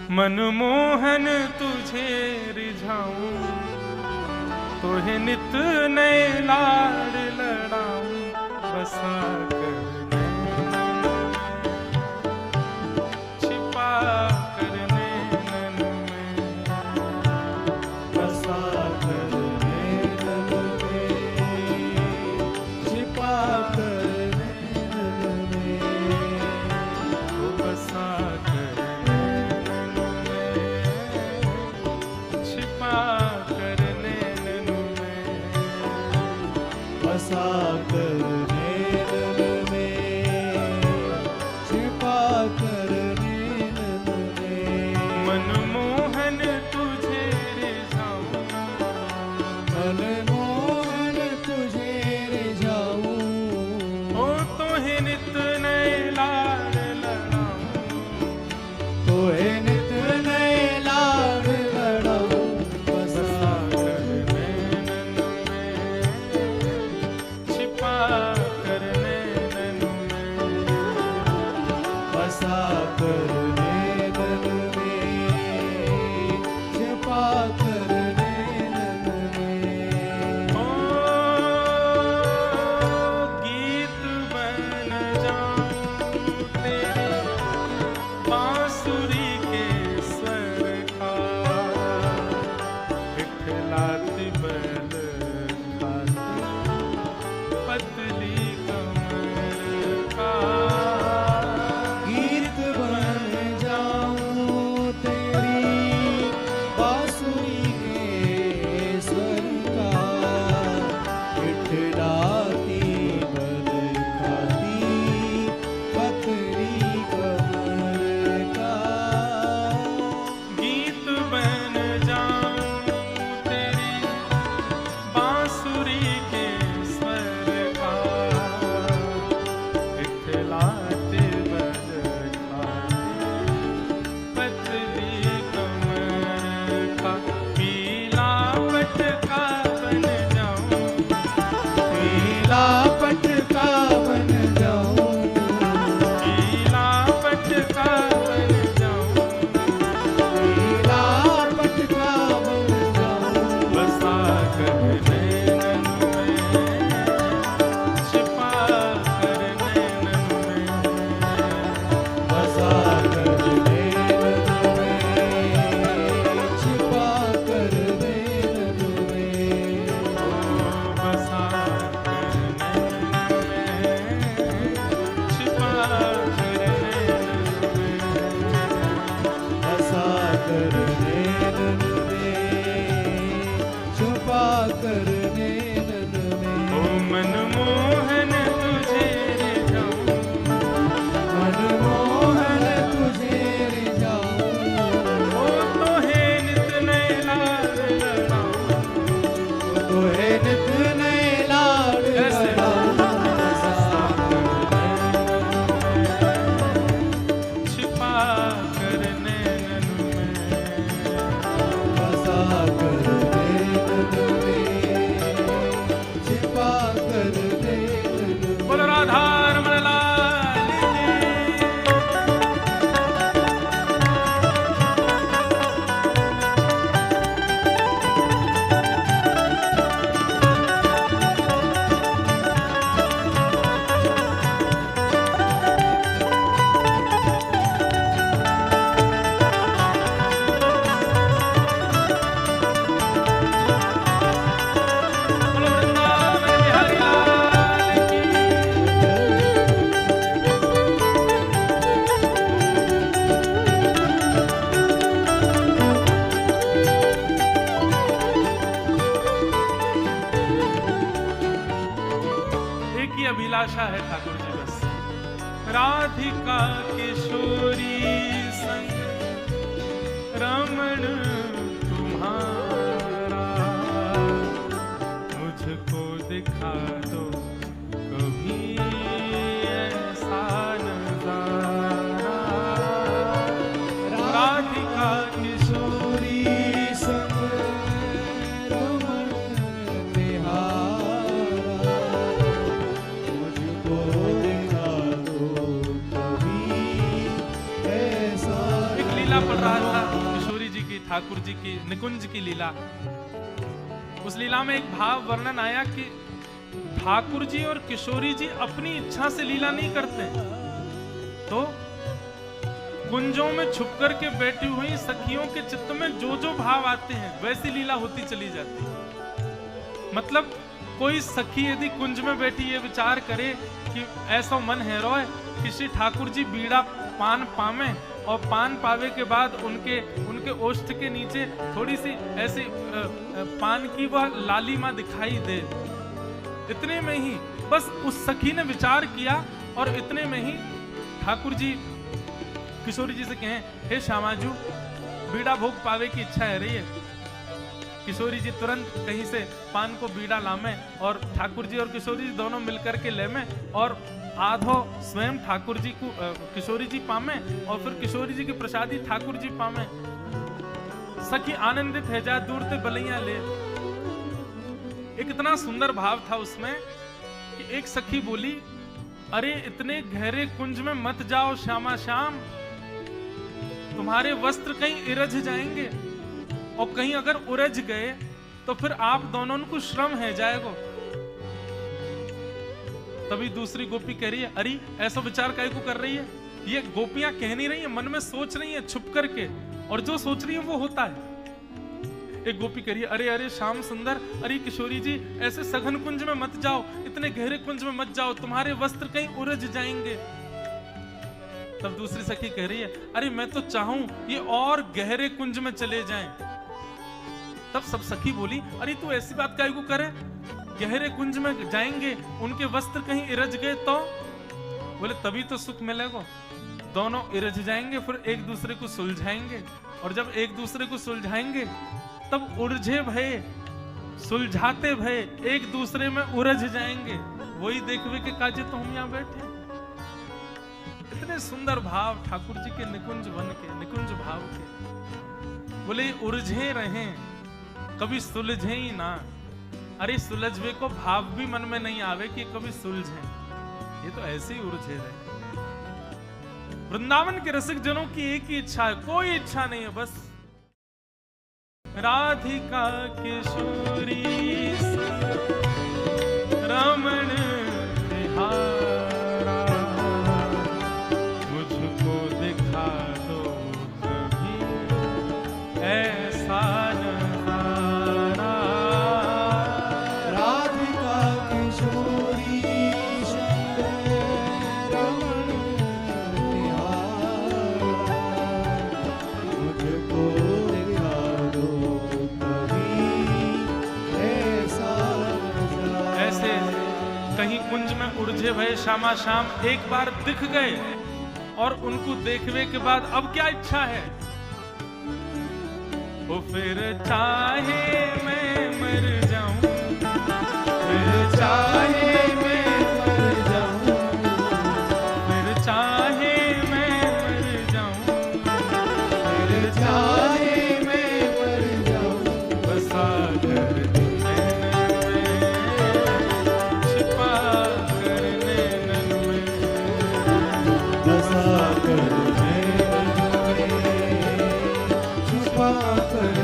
मनमोहन तुझे रिझाऊं, तोहे नित नए लाड लड़ाऊं, बसा कर छिपा कर नैनन में, बसा कर नैनन में, छिपा कर नैनन में, बसा कर नैनन में, छिपा कर नैनन में, बसा कर नैनन में, छिपा कर नैनन में। मनमोहन तुझे रिझाऊं, मनमोहन तुझे रिझाऊं, ओ तोहे नित नए लाड लड़ाऊं, तोहे नित नए लाड लड़ाऊं, बसा कर नैनन में, छिपा कर नैनन में, बसा कर नैनन में, छिपा कर नैनन में। ओ गीत बन जाऊं तेरे बांसुरी के स्वर का, इखलाती बल खाती पतली कमर का, गीत बन जाऊं तेरी बांसुरी के स्वर का, इठलाती बल खाती पतली कमर का। गीत बन जाऊं तेरी बांसुरी के स्वर का, इखलाते बल खाती पतली कमर का, पीला पटका बन जाऊं, पीला पटका बन जाऊं, पीला पटका बन जाऊं, पीला पटका बन जाऊं, बसा कर नैनन में, छिपा कर नैनन में, बसा कर नैनन में, छिपा कर नैनन में। बसा कर नैनन में, छिपा कर नैनन में, बसा कर नैनन में, छुपा कर नैनन ओ में। मनमोहन तुझे रिझाऊं, मनमोहन तुझे रिझाऊं, ओ तोहे नित नए लाड लड़ाऊं, तोहे नित नए लाड ऐसे। लड़ाऊं, बसा कर नैनन में, छिपा कर नैनन में, छिपा कर नैनन में, छिपा कर नैनन में। बोलो राधा रमण लाल की। बोलो वृंदावन बिहारी लाल की। एक ही अभिलाषा है ठाकुर जी बस, राधिका किशोरी संग रमण तुम्हारा, मुझको दिखा दो कभी ऐसा नजारा, राधिका किशोरी संग रमण निहारा, मुझको दिखा दो कभी रहा था किशोरी जी की, ठाकुर जी की, निकुंज की लीला। उस लीला में एक भाव वर्णन आया कि ठाकुर जी और किशोरी जी अपनी इच्छा से लीला नहीं करते, तो कुंजों में छुप कर के बैठी हुई सखियों के चित्त में जो जो भाव आते हैं वैसी लीला होती चली जाती है। मतलब कोई सखी यदि कुंज में बैठी ये विचार करे कि ऐसा मन है रोय कि श्री ठाकुर जी बीड़ा पान पावे, और पान पावे के बाद उनके ओष्ठ के नीचे थोड़ी सी ऐसी पान की वह लालिमा दिखाई दे, इतने में ही बस उस सखी ने विचार किया और इतने में ही ठाकुर जी किशोरी जी से कहें, हे श्यामाजू बीड़ा भोग पावे की इच्छा है रही है। किशोरी जी तुरंत कहीं से पान को बीड़ा लामे और ठाकुर जी और किशोरी जी दोनों मिलकर के लेमे और आधो स्वयं ठाकुर जी को किशोरी जी पामे और फिर किशोरी जी की प्रसादी ठाकुर जी पामे। सखी आनंदित है जा दूर ते बलैया ले। एक इतना सुंदर भाव था उसमें कि एक सखी बोली, अरे इतने गहरे कुंज में मत जाओ श्यामा श्याम, तुम्हारे वस्त्र कहीं इरझ जाएंगे और कहीं अगर उलझ गए तो फिर आप दोनों को श्रम है जाएगा। तभी दूसरी गोपी कह रही है, अरे ऐसा विचार काहे को कर रही है, ये गोपियां कह नहीं रही है, मन में सोच रही है छुप करके, और जो सोच रही है वो होता है। एक गोपी कह रही है, अरे अरे श्याम सुंदर, अरे किशोरी जी ऐसे सघन कुंज में मत जाओ, इतने गहरे कुंज में मत जाओ, तुम्हारे वस्त्र कहीं उलझ जाएंगे। तब दूसरी सखी कह रही है, अरे मैं तो चाहूं ये और गहरे कुंज में चले जाएं। तब सब सखी बोली, अरे तू ऐसी बात काहे को करे, गहरे कुंज में जाएंगे उनके वस्त्र कहीं इरझ गए तो? बोले तभी तो सुख मिलेगा, दोनों इरझ जाएंगे फिर एक दूसरे को सुलझाएंगे, और जब एक दूसरे को सुलझाएंगे तब उलझे भय सुलझाते भय एक दूसरे में उलझ जाएंगे। वही देखवे के काजे तो हम यहाँ बैठे। इतने सुंदर भाव ठाकुर जी के निकुंज वन के, निकुंज भाव के। बोले उलझे रहे कभी सुलझे ही ना। अरे सुलझवे को भाव भी मन में नहीं आवे कि कभी सुलझे, ये तो ऐसे ही उलझे रहे। वृंदावन के रसिक जनों की एक ही इच्छा है, कोई इच्छा नहीं है, बस राधिका किशोरी रमण बिहारा, मुझको दिखा दो कभी ऐसा नजारा। राधिका किशोरी रमण बिहारा, मुझको दिखा दो कभी ऐसा नजारा। ऐसे कहीं कुंज में उलझे भय श्यामा श्याम एक बार दिख गए, और उनको देखने के बाद अब क्या इच्छा है, वो फिर चाहे मैं मर जाऊं, फिर चाहे मैं मर जाऊं, फिर चाहे मैं मर जाऊं, फिर चाहे मैं मर जाऊं, बसा कर नैनन में, छिपा कर नैनन में, बसा कर नैनन में, छुपा कर